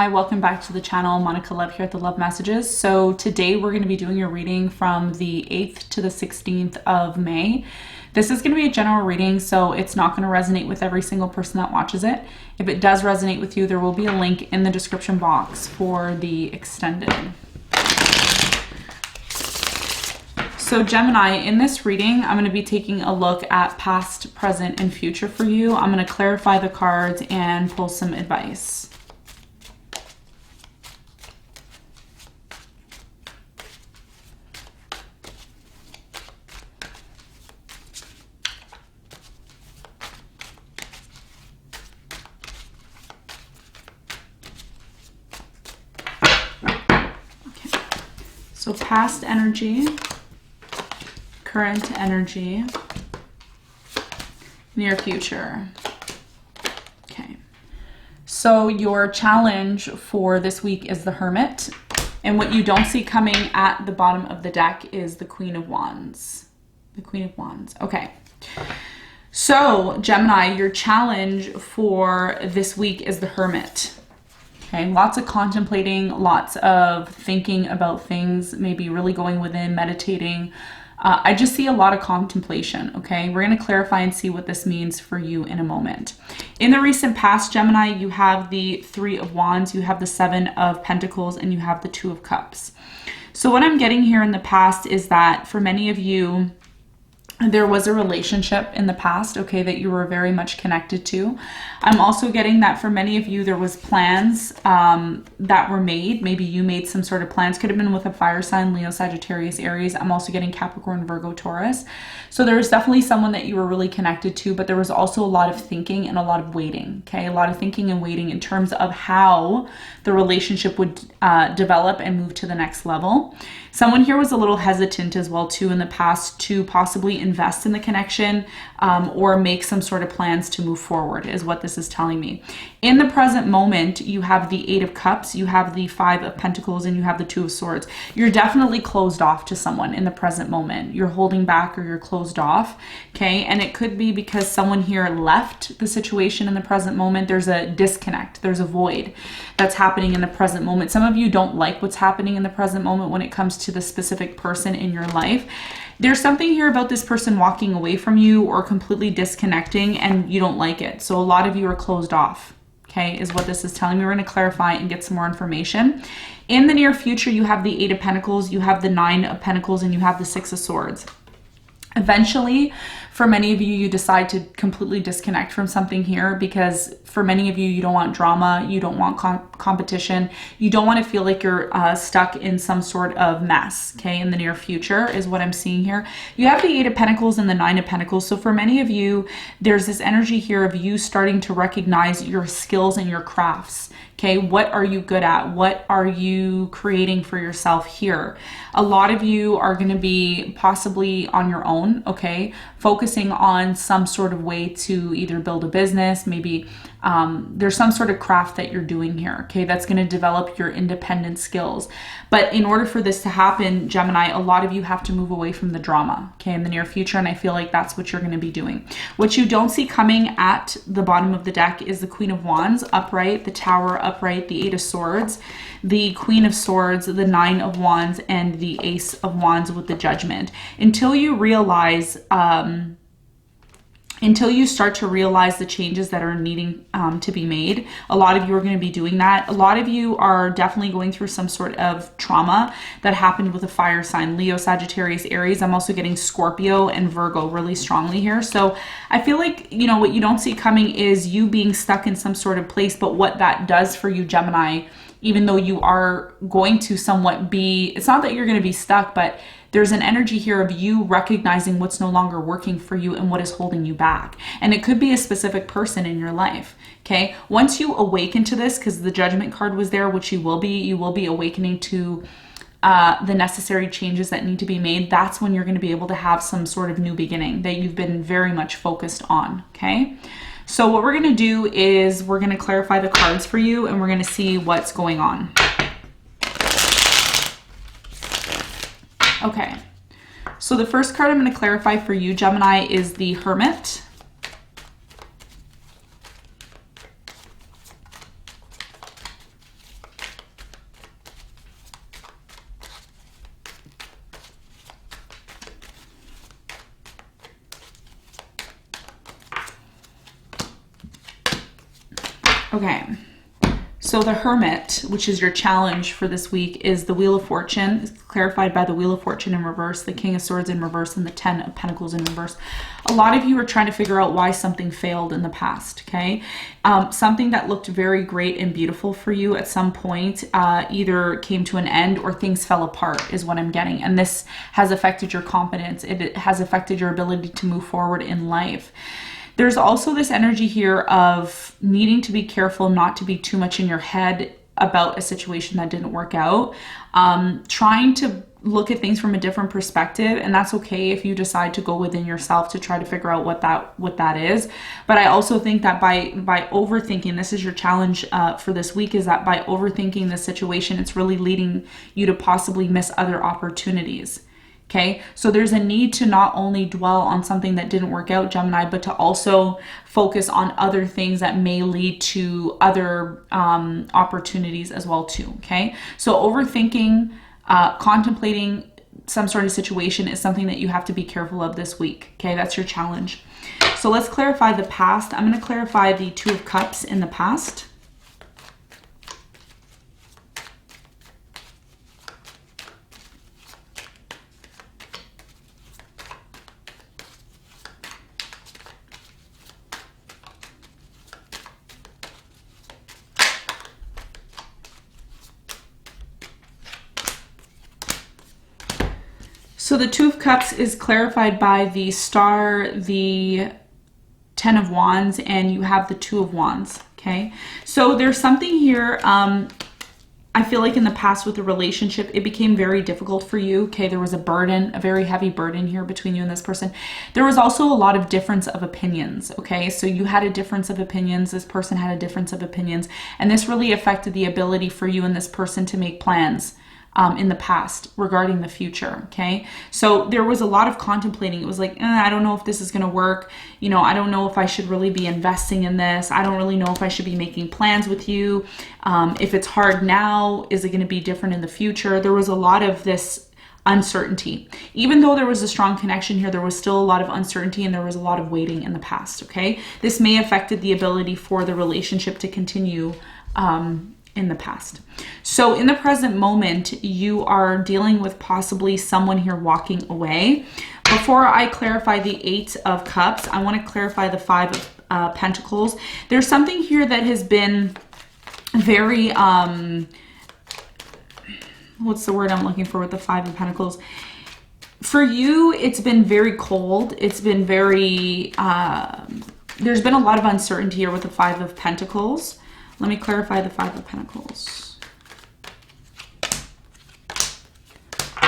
Hi, welcome back to the channel. Monica Love here at the Love Messages. So today we're going to be doing a reading from the 8th to the 16th of May. This is going to be a general reading, so it's not going to resonate with every single person that watches it. If it does resonate with you, there will be a link in the description box for the extended. So Gemini, in this reading, I'm going to be taking a look at past, present, and future for you. I'm going to clarify the cards and pull some advice. So past energy, current energy, near future. Okay. So your challenge for this week is the Hermit. And what you don't see coming at the bottom of the deck is the Queen of Wands. The Queen of Wands. Okay. So Gemini, your challenge for this week is the Hermit. Okay, lots of contemplating, lots of thinking about things, maybe really going within, meditating. I just see a lot of contemplation, okay? We're going to clarify and see what this means for you in a moment. In the recent past, Gemini, you have the Three of Wands, you have the Seven of Pentacles, and you have the Two of Cups. So what I'm getting here in the past is that for many of you, there was a relationship in the past, okay, that you were very much connected to. I'm also getting that for many of you, there was plans that were made. Maybe you made some sort of plans. Could have been with a fire sign, Leo, Sagittarius, Aries. I'm also getting Capricorn, Virgo, Taurus. So there was definitely someone that you were really connected to, but there was also a lot of thinking and a lot of waiting, okay? A lot of thinking and waiting in terms of how the relationship would develop and move to the next level. Someone here was a little hesitant as well too in the past to possibly invest in the connection or make some sort of plans to move forward is what this is telling me. In the present moment, you have the Eight of Cups, you have the Five of Pentacles, and you have the Two of Swords. You're definitely closed off to someone in the present moment. You're holding back or you're closed off, okay? And it could be because someone here left the situation in the present moment. There's a disconnect, there's a void that's happening in the present moment. Some of you don't like what's happening in the present moment when it comes to the specific person in your life. There's something here about this person walking away from you or completely disconnecting and you don't like it. So a lot of you are closed off, okay, is what this is telling me. We're going to clarify and get some more information. In the near future, you have the Eight of Pentacles, you have the Nine of Pentacles, and you have the Six of Swords. Eventually, for many of you, you decide to completely disconnect from something here because for many of you, you don't want drama, you don't want competition, you don't want to feel like you're stuck in some sort of mess, okay, in the near future is what I'm seeing here. You have the Eight of Pentacles and the Nine of Pentacles. So for many of you, there's this energy here of you starting to recognize your skills and your crafts. Okay, what are you good at? What are you creating for yourself here? A lot of you are going to be possibly on your own, okay, focusing on some sort of way to either build a business, maybe there's some sort of craft that you're doing here, okay, that's going to develop your independent skills. But in order for this to happen, Gemini, a lot of you have to move away from the drama, okay, in the near future, and I feel like that's what you're going to be doing. What you don't see coming at the bottom of the deck is the Queen of Wands upright, the Tower upright, the Eight of Swords, the Queen of Swords, the Nine of Wands, and the Ace of Wands with the Judgment. Until you realize, until you start to realize the changes that are needing to be made, a lot of you are going to be doing that. A lot of you are definitely going through some sort of trauma that happened with a fire sign, Leo, Sagittarius, Aries. I'm also getting Scorpio and Virgo really strongly here. So I feel like, you know, what you don't see coming is you being stuck in some sort of place, but what that does for you, Gemini, even though you are going to somewhat be, it's not that you're going to be stuck, but there's an energy here of you recognizing what's no longer working for you and what is holding you back. And it could be a specific person in your life, okay? Once you awaken to this, because the Judgment card was there, which you will be awakening to the necessary changes that need to be made. That's when you're going to be able to have some sort of new beginning that you've been very much focused on, okay? So what we're going to do is we're going to clarify the cards for you and we're going to see what's going on. Okay, so the first card I'm going to clarify for you, Gemini, is the Hermit. Okay. So the Hermit, which is your challenge for this week, is the Wheel of Fortune. It's clarified by the Wheel of Fortune in reverse, the King of Swords in reverse, and the Ten of Pentacles in reverse. A lot of you are trying to figure out why something failed in the past, okay? Something that looked very great and beautiful for you at some point either came to an end or things fell apart is what I'm getting. And this has affected your confidence. It has affected your ability to move forward in life. There's also this energy here of needing to be careful not to be too much in your head about a situation that didn't work out. Trying to look at things from a different perspective, and that's okay if you decide to go within yourself to try to figure out what that is. But I also think that by overthinking, this is your challenge for this week, is that by overthinking the situation, it's really leading you to possibly miss other opportunities. Okay, so there's a need to not only dwell on something that didn't work out, Gemini, but to also focus on other things that may lead to other opportunities as well too, okay? So overthinking, contemplating some sort of situation is something that you have to be careful of this week, okay? That's your challenge. So let's clarify the past. I'm going to clarify the Two of Cups in the past. So the Two of Cups is clarified by the Star, the Ten of Wands, and you have the Two of Wands, okay? So there's something here, I feel like in the past with the relationship, it became very difficult for you, okay? There was a burden, a very heavy burden here between you and this person. There was also a lot of difference of opinions, okay? So you had a difference of opinions, this person had a difference of opinions, and this really affected the ability for you and this person to make plans in the past regarding the future, okay? So there was a lot of contemplating. It was like, I don't know if this is going to work. You know, I don't know if I should really be investing in this. I don't really know if I should be making plans with you. If it's hard now, is it going to be different in the future? There was a lot of this uncertainty. Even though there was a strong connection here, there was still a lot of uncertainty and there was a lot of waiting in the past, okay? This may have affected the ability for the relationship to continue in the past. So in the present moment, you are dealing with possibly someone here walking away. Before I clarify the Eight of Cups, I want to clarify the Five of Pentacles. There's something here that has been very, what's the word I'm looking for with the Five of Pentacles? For you, it's been very cold. It's been very, there's been a lot of uncertainty here with the Five of Pentacles. Let me clarify the Five of Pentacles.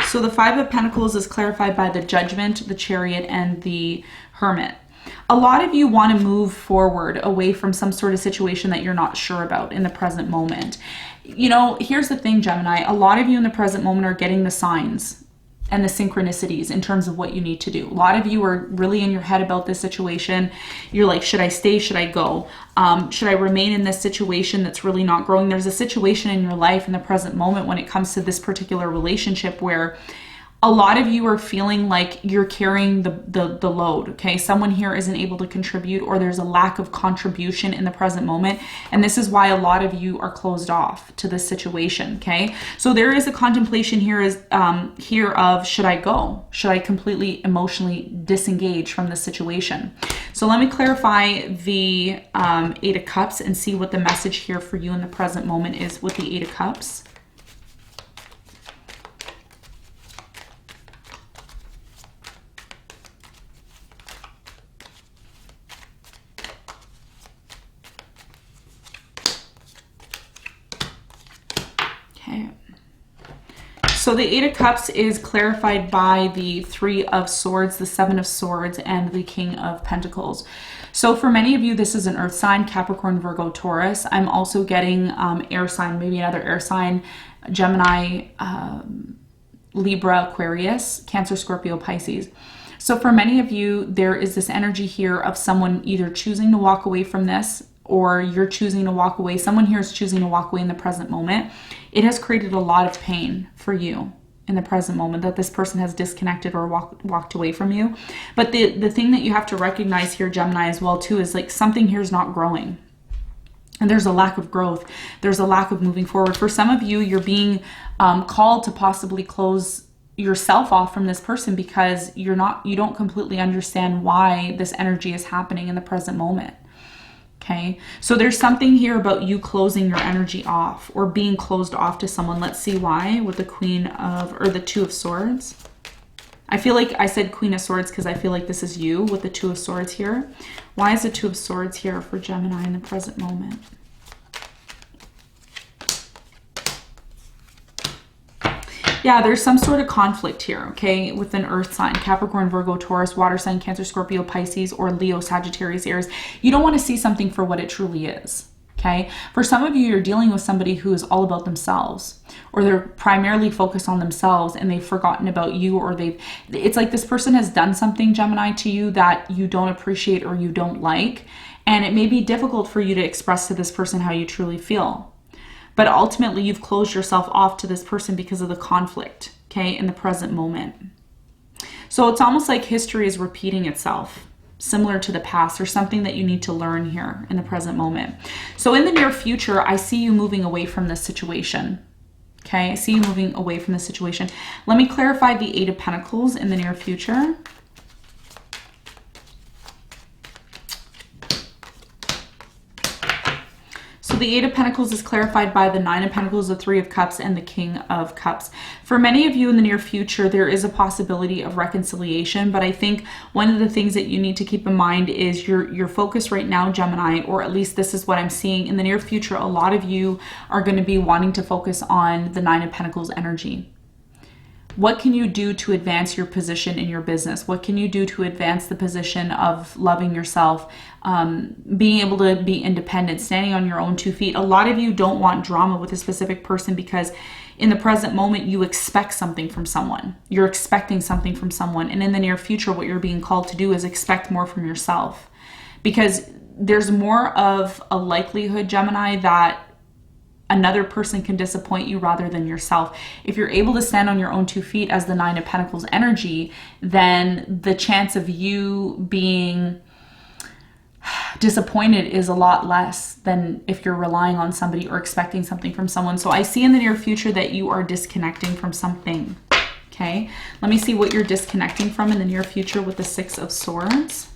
So the Five of Pentacles is clarified by the Judgment, the Chariot, and the Hermit. A lot of you want to move forward away from some sort of situation that you're not sure about in the present moment. You know, here's the thing, Gemini. A lot of you in the present moment are getting the signs and the synchronicities in terms of what you need to do. A lot of you are really in your head about this situation. You're like, should I stay? Should I go? Should I remain in this situation that's really not growing? There's a situation in your life in the present moment when it comes to this particular relationship where a lot of you are feeling like you're carrying the load, okay? Someone here isn't able to contribute, or there's a lack of contribution in the present moment. And this is why a lot of you are closed off to this situation, okay? So there is a contemplation here of, should I go? Should I completely emotionally disengage from this situation? So let me clarify the Eight of Cups and see what the message here for you in the present moment is with the Eight of Cups. So the Eight of Cups is clarified by the Three of Swords, the Seven of Swords, and the King of Pentacles. So for many of you, this is an earth sign, Capricorn, Virgo, Taurus. I'm also getting air sign, maybe another air sign, Gemini, Libra, Aquarius, Cancer, Scorpio, Pisces. So for many of you, there is this energy here of someone either choosing to walk away from this, or you're choosing to walk away. Someone here is choosing to walk away in the present moment. It has created a lot of pain for you in the present moment that this person has disconnected or walked away from you. But the thing that you have to recognize here, Gemini, as well too, is like something here is not growing. And there's a lack of growth. There's a lack of moving forward. For some of you, you're being called to possibly close yourself off from this person because you don't completely understand why this energy is happening in the present moment. Okay, so there's something here about you closing your energy off or being closed off to someone. Let's see why with the Two of Swords. I feel like I said Queen of Swords because I feel like this is you with the Two of Swords here. Why is the Two of Swords here for Gemini in the present moment? Yeah, there's some sort of conflict here, okay, with an earth sign, Capricorn, Virgo, Taurus, water sign, Cancer, Scorpio, Pisces, or Leo, Sagittarius, Aries. You don't want to see something for what it truly is, okay? For some of you, you're dealing with somebody who is all about themselves, or they're primarily focused on themselves and they've forgotten about you, or it's like this person has done something, Gemini, to you that you don't appreciate or you don't like, and it may be difficult for you to express to this person how you truly feel. But ultimately, you've closed yourself off to this person because of the conflict, okay, in the present moment. So it's almost like history is repeating itself, similar to the past, or something that you need to learn here in the present moment. So in the near future, I see you moving away from this situation, okay? I see you moving away from this situation. Let me clarify the Eight of Pentacles in the near future. So the Eight of Pentacles is clarified by the Nine of Pentacles, the Three of Cups, and the King of Cups. For many of you in the near future, there is a possibility of reconciliation, but I think one of the things that you need to keep in mind is your focus right now, Gemini, or at least this is what I'm seeing. In the near future, a lot of you are going to be wanting to focus on the Nine of Pentacles energy. What can you do to advance your position in your business? What can you do to advance the position of loving yourself, being able to be independent, standing on your own 2 feet? A lot of you don't want drama with a specific person because in the present moment, you expect something from someone. You're expecting something from someone. And in the near future, what you're being called to do is expect more from yourself. Because there's more of a likelihood, Gemini, that another person can disappoint you rather than yourself. If you're able to stand on your own 2 feet as the Nine of Pentacles energy, then the chance of you being disappointed is a lot less than if you're relying on somebody or expecting something from someone. So I see in the near future that you are disconnecting from something. Okay, let me see what you're disconnecting from in the near future with the Six of Swords.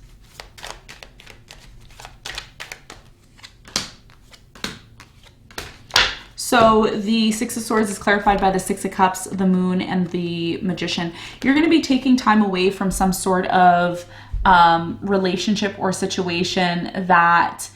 So the Six of Swords is clarified by the Six of Cups, the Moon, and the Magician. You're going to be taking time away from some sort of relationship or situation that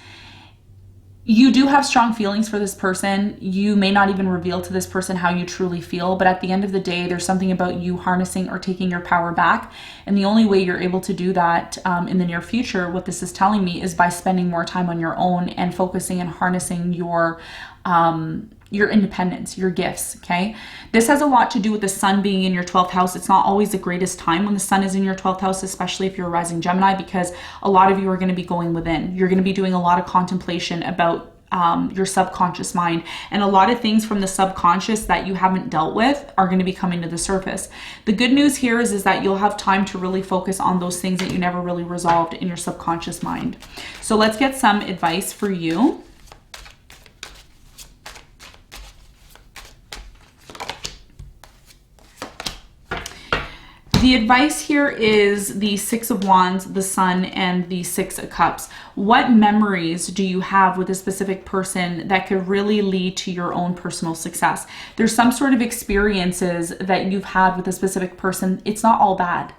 you do have strong feelings for this person. You may not even reveal to this person how you truly feel, but at the end of the day, there's something about you harnessing or taking your power back. And the only way you're able to do that in the near future, what this is telling me, is by spending more time on your own and focusing and harnessing your independence, your gifts, okay? This has a lot to do with the sun being in your 12th house. It's not always the greatest time when the sun is in your 12th house, especially if you're a rising Gemini, because a lot of you are going to be going within. You're going to be doing a lot of contemplation about your subconscious mind, and a lot of things from the subconscious that you haven't dealt with are going to be coming to the surface. The good news here is that you'll have time to really focus on those things that you never really resolved in your subconscious mind. So let's get some advice for you. The advice here is the Six of Wands, the Sun, and the Six of Cups. What memories do you have with a specific person that could really lead to your own personal success? There's some sort of experiences that you've had with a specific person. It's not all bad.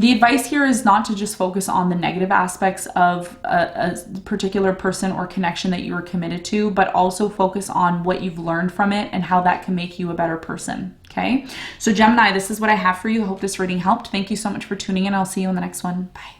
The advice here is not to just focus on the negative aspects of a particular person or connection that you were committed to, but also focus on what you've learned from it and how that can make you a better person, okay? So Gemini, this is what I have for you. I hope this reading helped. Thank you so much for tuning in. I'll see you in the next one. Bye.